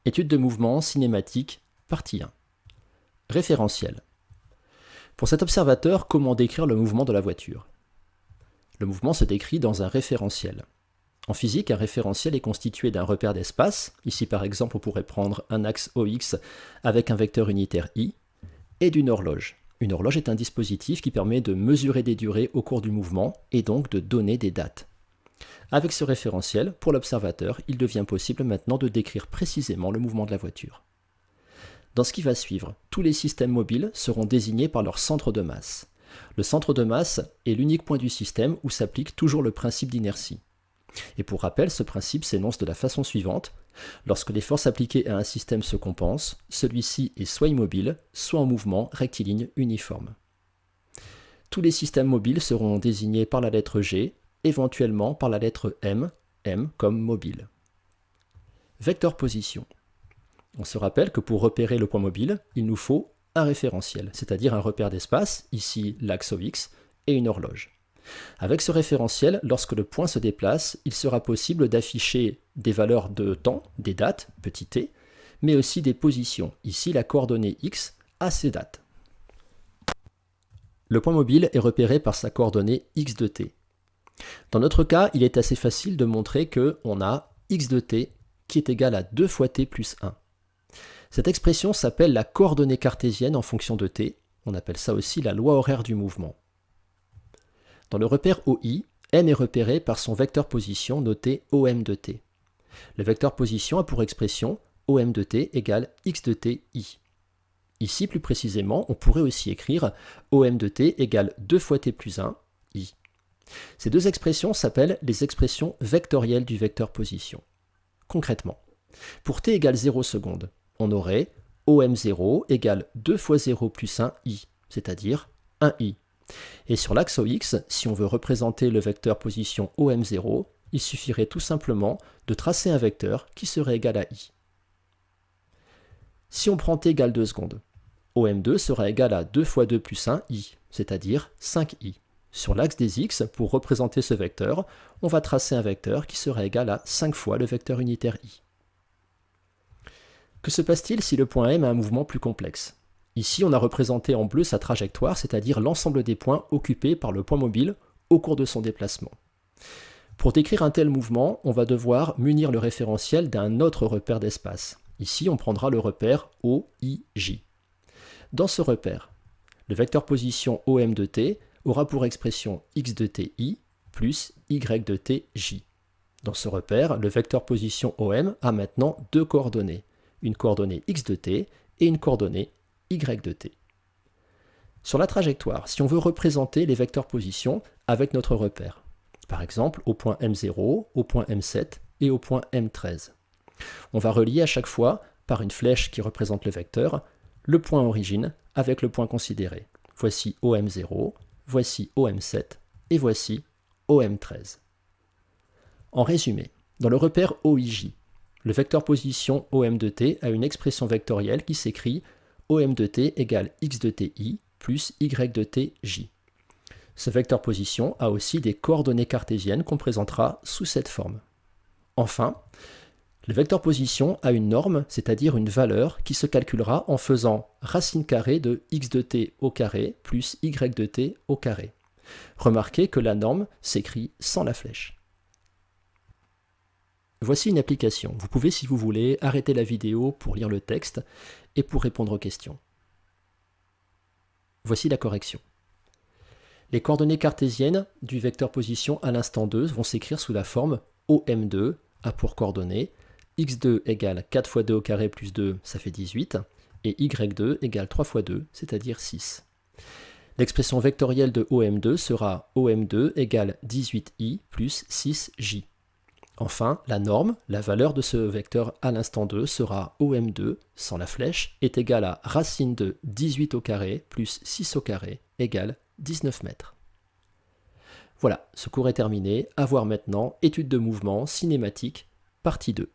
Étude de mouvement cinématique, partie 1. Référentiel. Pour cet observateur, comment décrire le mouvement de la voiture? Le mouvement se décrit dans un référentiel. En physique, un référentiel est constitué d'un repère d'espace, ici par exemple on pourrait prendre un axe OX avec un vecteur unitaire I, et d'une horloge. Une horloge est un dispositif qui permet de mesurer des durées au cours du mouvement et donc de donner des dates. Avec ce référentiel, pour l'observateur, il devient possible maintenant de décrire précisément le mouvement de la voiture. Dans ce qui va suivre, tous les systèmes mobiles seront désignés par leur centre de masse. Le centre de masse est l'unique point du système où s'applique toujours le principe d'inertie. Et pour rappel, ce principe s'énonce de la façon suivante. Lorsque les forces appliquées à un système se compensent, celui-ci est soit immobile, soit en mouvement rectiligne uniforme. Tous les systèmes mobiles seront désignés par la lettre G, éventuellement par la lettre M, M comme mobile. Vecteur position. On se rappelle que pour repérer le point mobile, il nous faut un référentiel, c'est-à-dire un repère d'espace, ici l'axe OX, et une horloge. Avec ce référentiel, lorsque le point se déplace, il sera possible d'afficher des valeurs de temps, des dates, petit t, mais aussi des positions, ici la coordonnée x à ces dates. Le point mobile est repéré par sa coordonnée x de t. Dans notre cas, il est assez facile de montrer qu'on a x de t qui est égal à 2 fois t plus 1. Cette expression s'appelle la coordonnée cartésienne en fonction de t. On appelle ça aussi la loi horaire du mouvement. Dans le repère OI, M est repéré par son vecteur position noté OM de t. Le vecteur position a pour expression OM de t égale x de t I. Ici, plus précisément, on pourrait aussi écrire OM de t égale 2 fois t plus 1 I. Ces deux expressions s'appellent les expressions vectorielles du vecteur position. Concrètement, pour t égale 0 secondes, on aurait OM0 égale 2 fois 0 plus 1 I, c'est-à-dire 1 I. Et sur l'axe OX, si on veut représenter le vecteur position OM0, il suffirait tout simplement de tracer un vecteur qui serait égal à I. Si on prend t égale 2 secondes, OM2 sera égal à 2 fois 2 plus 1 I, c'est-à-dire 5I. Sur l'axe des X, pour représenter ce vecteur, on va tracer un vecteur qui sera égal à 5 fois le vecteur unitaire I. Que se passe-t-il si le point M a un mouvement plus complexe? Ici, on a représenté en bleu sa trajectoire, c'est-à-dire l'ensemble des points occupés par le point mobile au cours de son déplacement. Pour décrire un tel mouvement, on va devoir munir le référentiel d'un autre repère d'espace. Ici, on prendra le repère OIJ. Dans ce repère, le vecteur position OM de t aura pour expression x de ti plus y de tj. Dans ce repère, le vecteur position OM a maintenant deux coordonnées, une coordonnée x de t et une coordonnée y de t. Sur la trajectoire, si on veut représenter les vecteurs position avec notre repère, par exemple au point M0, au point M7 et au point M13, on va relier à chaque fois, par une flèche qui représente le vecteur, le point origine avec le point considéré. Voici OM0, voici OM7 et voici OM13. En résumé, dans le repère OIJ, le vecteur position OM de t a une expression vectorielle qui s'écrit OM de t égale x de ti plus y de tj. Ce vecteur position a aussi des coordonnées cartésiennes qu'on présentera sous cette forme. Enfin, le vecteur position a une norme, c'est-à-dire une valeur qui se calculera en faisant racine carrée de x de t au carré plus y de t au carré. Remarquez que la norme s'écrit sans la flèche. Voici une application. Vous pouvez, si vous voulez, arrêter la vidéo pour lire le texte et pour répondre aux questions. Voici la correction. Les coordonnées cartésiennes du vecteur position à l'instant 2 vont s'écrire sous la forme OM2 a pour coordonnées x2 égale 4 fois 2 au carré plus 2, ça fait 18, et y2 égale 3 fois 2, c'est-à-dire 6. L'expression vectorielle de OM2 sera OM2 égale 18i plus 6j. Enfin, la norme, la valeur de ce vecteur à l'instant 2 sera OM2, sans la flèche, est égale à racine de 18 au carré plus 6 au carré égale 19 mètres. Voilà, ce cours est terminé. À voir maintenant, étude de mouvement cinématique, partie 2.